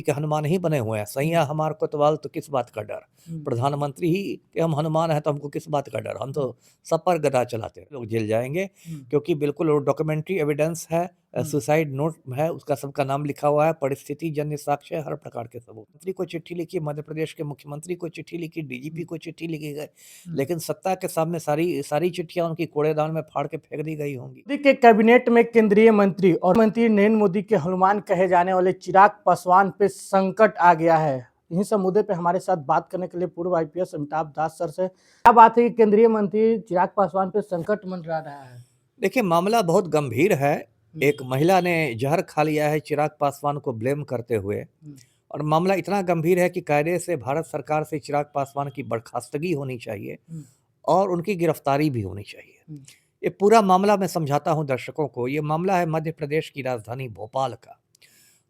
के हनुमान ही बने हुए हैं। सैया हमार कोतवाल तो किस बात का डर, हुँ, प्रधानमंत्री ही के हम हनुमान हैं तो हमको किस बात का डर, हम तो सब पर गदा चलाते हैं। लोग जेल जाएँगे हुँ, क्योंकि बिल्कुल वो डॉक्यूमेंट्री एविडेंस है, हुँ, सुसाइड नोट है, उसका सबका नाम लिखा हुआ है, परिस्थिति जन्य साक्ष्य है, हर प्रकार के सबूत। मंत्री को चिट्ठी लिखी, मध्य प्रदेश के मुख्यमंत्री को चिट्ठी लिखी, डीजीपी हुँ, को चिट्ठी लिखी गई, हुँ। लेकिन सत्ता के सामने सारी सारी चिट्ठियाँ उनकी कूड़ेदान में फाड़ के फेंक दी गई होंगी। मोदी के कैबिनेट में केंद्रीय मंत्री और मंत्री नरेंद्र मोदी के हनुमान कहे जाने वाले चिराग पासवान पे संकट आ गया है। इन्हीं सब मुद्दे पे हमारे साथ बात करने के लिए पूर्व आईपीएस अमिताभ दास सर से क्या बात है कि केंद्रीय मंत्री चिराग पासवान पे संकट मंडरा रहा है। देखिए, मामला बहुत गंभीर है। हम्म, एक महिला ने जहर खा लिया है चिराग पासवान को ब्लेम करते हुए, हम्म, और मामला इतना गंभीर है कि कायदे से भारत सरकार से चिराग पासवान की बर्खास्तगी होनी चाहिए हम्म, और उनकी गिरफ्तारी भी होनी चाहिए। हम्म, ये पूरा मामला मैं समझाता हूँ दर्शकों को। ये मामला है मध्य प्रदेश की राजधानी भोपाल का।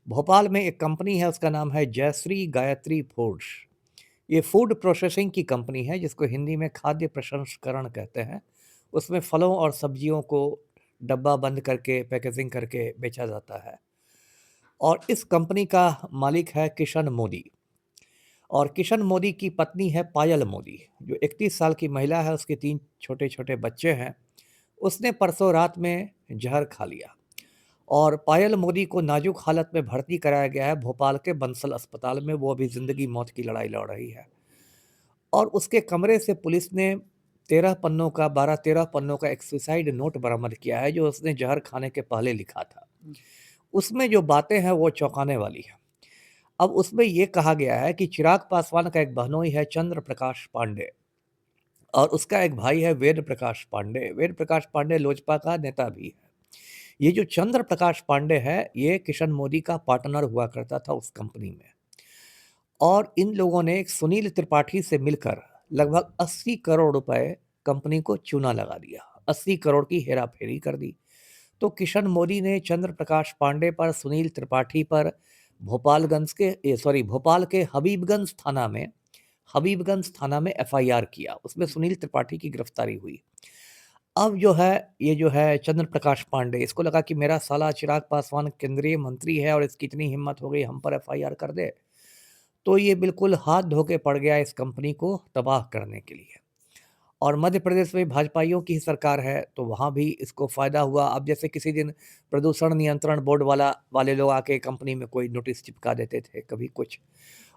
भोपाल में एक कंपनी है, उसका नाम है जयश्री गायत्री फूड्स। ये फूड प्रोसेसिंग की कंपनी है जिसको हिंदी में खाद्य प्रसंस्करण कहते हैं। उसमें फलों और सब्जियों को डब्बा बंद करके पैकेजिंग करके बेचा जाता है। और इस कंपनी का मालिक है किशन मोदी, और किशन मोदी की पत्नी है पायल मोदी, जो 31 साल की महिला है। उसके 3 छोटे-छोटे बच्चे हैं। उसने परसों रात में ज़हर खा लिया और पायल मोदी को नाजुक हालत में भर्ती कराया गया है भोपाल के बंसल अस्पताल में। वो अभी ज़िंदगी मौत की लड़ाई लड़ रही है। और उसके कमरे से पुलिस ने 12-13 पन्नों का एक सुसाइड नोट बरामद किया है, जो उसने ज़हर खाने के पहले लिखा था। उसमें जो बातें हैं वो चौंकाने वाली हैं। अब उसमें ये कहा गया है कि चिराग पासवान का एक बहनोई है चंद्र प्रकाश पांडे, और उसका एक भाई है वेद प्रकाश पांडे। वेद प्रकाश पांडे लोजपा का नेता भी है। ये जो चंद्र प्रकाश पांडे है, ये किशन मोदी का पार्टनर हुआ करता था उस कंपनी में। और इन लोगों ने एक सुनील त्रिपाठी से मिलकर लगभग 80 करोड़ रुपए कंपनी को चूना लगा दिया। 80 करोड़ की हेरा-फेरी कर दी। तो किशन मोदी ने चंद्र प्रकाश पांडे पर, सुनील त्रिपाठी पर भोपाल के हबीबगंज थाना में एफआईआर किया। उसमें सुनील त्रिपाठी की गिरफ्तारी हुई। अब जो है, ये जो है चंद्र प्रकाश पांडे, इसको लगा कि मेरा साला चिराग पासवान केंद्रीय मंत्री है और इसकी इतनी हिम्मत हो गई हम पर एफआईआर कर दे। तो ये बिल्कुल हाथ धो के पड़ गया इस कंपनी को तबाह करने के लिए। और मध्य प्रदेश में भाजपाइयों की ही सरकार है, तो वहाँ भी इसको फ़ायदा हुआ। अब जैसे किसी दिन प्रदूषण नियंत्रण बोर्ड वाले लोग आके कंपनी में कोई नोटिस चिपका देते थे, कभी कुछ।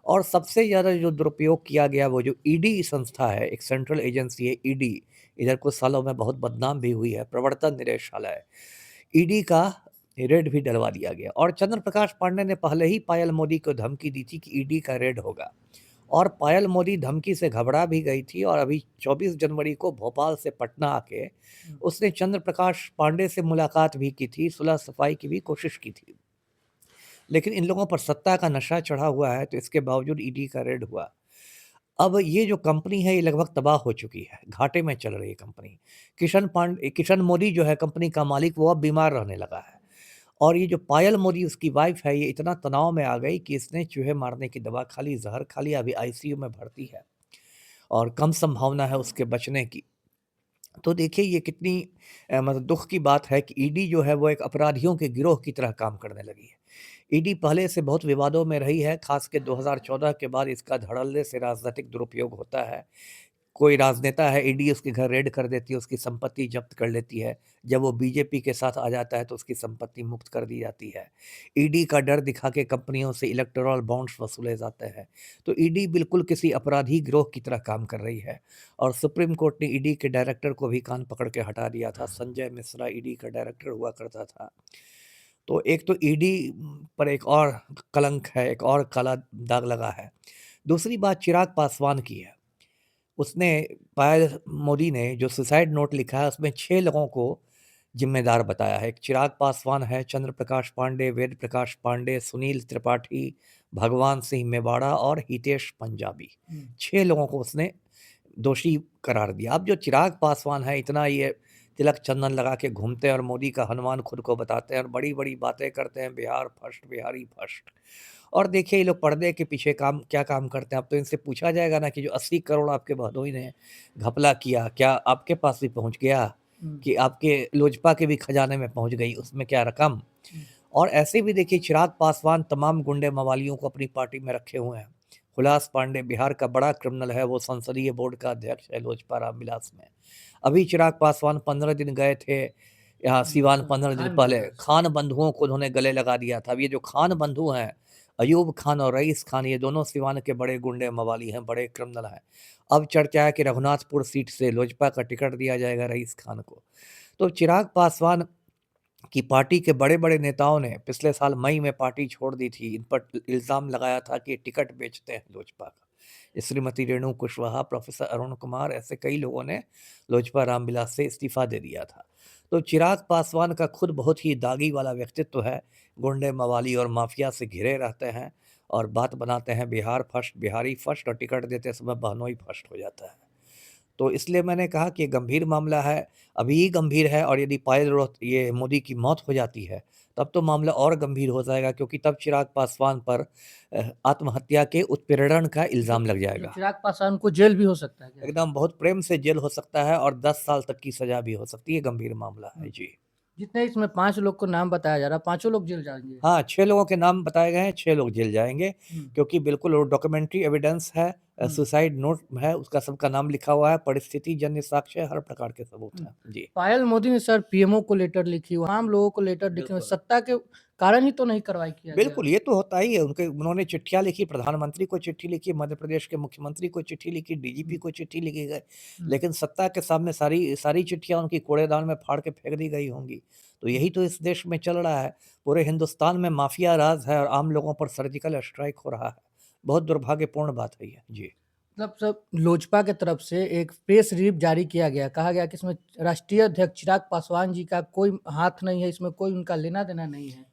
और सबसे ज़्यादा जो दुरुपयोग किया गया वो जो ईडी संस्था है, एक सेंट्रल एजेंसी है ईडी, इधर कुछ सालों में बहुत बदनाम भी हुई है, प्रवर्तन निदेशालय। ईडी का रेड भी डलवा दिया गया, और चंद्र प्रकाश पांडे ने पहले ही पायल मोदी को धमकी दी थी कि ईडी का रेड होगा। और पायल मोदी धमकी से घबरा भी गई थी, और अभी 24 जनवरी को भोपाल से पटना आके उसने चंद्र प्रकाश पांडे से मुलाकात भी की थी, सुलह सफाई की भी कोशिश की थी। लेकिन इन लोगों पर सत्ता का नशा चढ़ा हुआ है, तो इसके बावजूद ईडी का रेड हुआ। अब ये जो कंपनी है ये लगभग तबाह हो चुकी है, घाटे में चल रही है कंपनी। किशन मोदी जो है कंपनी का मालिक, वो अब बीमार रहने लगा है। और ये जो पायल मोदी उसकी वाइफ़ है, ये इतना तनाव में आ गई कि इसने चूहे मारने की दवा खा ली, ज़हर खा लिया, अभी आईसीयू में भर्ती है और कम संभावना है उसके बचने की। तो देखिए ये कितनी मतलब दुःख की बात है कि ईडी जो है वो एक अपराधियों के गिरोह की तरह काम करने लगी है। ईडी पहले से बहुत विवादों में रही है, ख़ास के 2014 के बाद इसका धड़ल्ले से राजनीतिक दुरुपयोग होता है। कोई राजनेता है, ईडी उसके घर रेड कर देती है, उसकी संपत्ति जब्त कर लेती है। जब वो बीजेपी के साथ आ जाता है तो उसकी संपत्ति मुक्त कर दी जाती है। ईडी का डर दिखा के कंपनियों से इलेक्टोरल बॉन्ड्स वसूले जाते हैं। तो ईडी बिल्कुल किसी अपराधी गिरोह की तरह काम कर रही है, और सुप्रीम कोर्ट ने ईडी के डायरेक्टर को भी कान पकड़ के हटा दिया था। संजय मिश्रा ईडी का डायरेक्टर हुआ करता था। तो एक तो ईडी पर एक और कलंक है, एक और काला दाग लगा है। दूसरी बात चिराग पासवान की है। उसने पायल मोदी ने जो सुसाइड नोट लिखा है उसमें 6 लोगों को ज़िम्मेदार बताया है। एक चिराग पासवान है, चंद्र प्रकाश पांडे, वेद प्रकाश पांडे, सुनील त्रिपाठी, भगवान सिंह मेवाड़ा और हितेश पंजाबी। 6 लोगों को उसने दोषी करार दिया। अब जो चिराग पासवान है, इतना ये तिलक चंदन लगा के घूमते हैं और मोदी का हनुमान खुद को बताते हैं और बड़ी-बड़ी बातें करते हैं, बिहार फर्स्ट, बिहारी फर्स्ट। और देखिए ये लोग पर्दे के पीछे क्या काम करते हैं। अब तो इनसे पूछा जाएगा ना कि जो 80 करोड़ आपके भदोई ने घपला किया, क्या आपके पास भी पहुँच गया? कि आपके लोजपा के भी खजाने में पहुँच गई, उसमें क्या रकम? और ऐसे भी देखिए चिराग पासवान तमाम गुंडे मवालियों को अपनी पार्टी में रखे हुए हैं। हुलास पांडे बिहार का बड़ा क्रिमिनल है, वो संसदीय बोर्ड का अध्यक्ष है लोजपा रामविलास में। अभी चिराग पासवान 15 दिन गए थे यहाँ सिवान, 15 दिन खान पहले ब्रदर्स। खान बंधुओं को उन्होंने गले लगा दिया था। अब ये जो खान बंधु हैं, अयूब खान और रईस खान, ये दोनों सिवान के बड़े गुंडे मवाली हैं, बड़े क्रिमिनल हैं। अब चर्चा है कि रघुनाथपुर सीट से लोजपा का टिकट दिया जाएगा रईस खान को। तो चिराग पासवान कि पार्टी के बड़े-बड़े नेताओं ने पिछले साल मई में पार्टी छोड़ दी थी। इन पर इल्ज़ाम लगाया था कि टिकट बेचते हैं लोजपा का। श्रीमती रेणु कुशवाहा, प्रोफेसर अरुण कुमार, ऐसे कई लोगों ने लोजपा रामविलास से इस्तीफ़ा दे दिया था। तो चिराग पासवान का खुद बहुत ही दागी वाला व्यक्तित्व है। गुंडे, मवाली और माफिया से घिरे रहते हैं और बात बनाते हैं बिहार फर्स्ट, बिहारी फर्स्ट, और टिकट देते समय बहनोई फर्स्ट हो जाता है। तो इसलिए मैंने कहा कि ये गंभीर मामला है, अभी ही गंभीर है, और यदि पायल ये मोदी की मौत हो जाती है, तब तो मामला और गंभीर हो जाएगा, क्योंकि तब चिराग पासवान पर आत्महत्या के उत्पीड़न का इल्ज़ाम लग जो जाएगा। चिराग पासवान को जेल भी हो सकता है क्या? एकदम बहुत प्रेम से जेल हो सकता है और 10 साल तक की सज़ा भी हो सकती है, गंभीर मामला है। जी। जितने इसमें 5 लोग को नाम बताया जा रहा है, पाँचों लोग जेल जाएँगे? हाँ, 6 लोगों के नाम बताए गए हैं, 6 लोग जेल जाएँगे, हुँ, क्योंकि बिल्कुल वो डॉक्यूमेंट्री एविडेंस है, हुँ, सुसाइड नोट है, उसका सबका नाम लिखा हुआ है, परिस्थिति जन्य साक्ष्य, हर प्रकार के सबूत हुँ। हैं। जी। पायल मोदी ने सर पीएमओ को लेटर लिखी, वो आम लोगों को लेटर लिखे हुए, बिल्कुल। सत्ता के कारण ही तो नहीं कार्रवाई किया गया। बिल्कुल, ये तो होता ही है। उन्होंने चिट्ठियाँ लिखी, प्रधानमंत्री को चिट्ठी लिखी, मध्य प्रदेश के मुख्यमंत्री को चिट्ठी लिखी, डीजीपी हुँ, को चिट्ठी लिखी गई, हुँ, लेकिन सत्ता के सामने सारी सारी चिट्ठियाँ उनकी कूड़ेदान में फाड़ के फेंक दी गई होंगी। तो हुँ। यही तो इस देश में चल रहा है। पूरे हिंदुस्तान में माफिया राज है और आम लोगों पर सर्जिकल स्ट्राइक हो रहा है। बहुत दुर्भाग्यपूर्ण बात है ये। जी। मतलब सब लोजपा के तरफ से एक प्रेस रिलीफ जारी किया गया, कहा गया कि इसमें राष्ट्रीय अध्यक्ष चिराग पासवान जी का कोई हाथ नहीं है, इसमें कोई उनका लेना-देना नहीं है।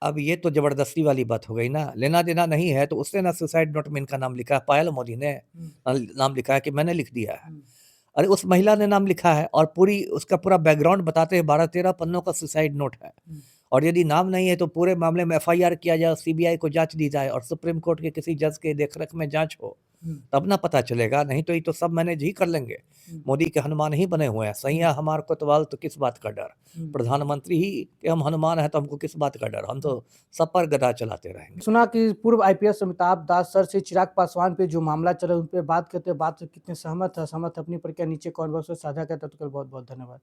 अब ये तो ज़बरदस्ती वाली बात हो गई ना, लेना-देना नहीं है तो उसने ना सुसाइड नोट में इनका नाम लिखा है, पायल मोदी ने हुँ, नाम लिखा है कि मैंने लिख दिया है। हुँ, अरे उस महिला ने नाम लिखा है और पूरी उसका पूरा बैकग्राउंड बताते हैं, 12-13 पन्नों का सुसाइड नोट है। हुँ, और यदि नाम नहीं है तो पूरे मामले में एफआईआर किया जाए, सीबीआई को जाँच दी जाए और सुप्रीम कोर्ट के किसी जज के देख-रेख में जाँच हो, हुँ, तब ना पता चलेगा, नहीं तो ये तो सब मैनेज ही कर लेंगे। हुँ, मोदी के हनुमान ही बने हुए हैं, हुँ, सैया हमार कोतवाल तो किस बात का डर। हुँ। प्रधानमंत्री ही के हम हनुमान हैं तो हमको किस बात का डर, हम तो सब पर गदा चलाते रहेंगे। सुना कि पूर्व आईपीएस अमिताभ दास सर से चिराग पासवान पे जो मामला चला, उन पे बात करते बात से कितने सहमत है, असहमत है, अपनी प्रतिक्रिया नीचे कमेंट बॉक्स में साझा करें। तब तक के लिए बहुत-बहुत धन्यवाद।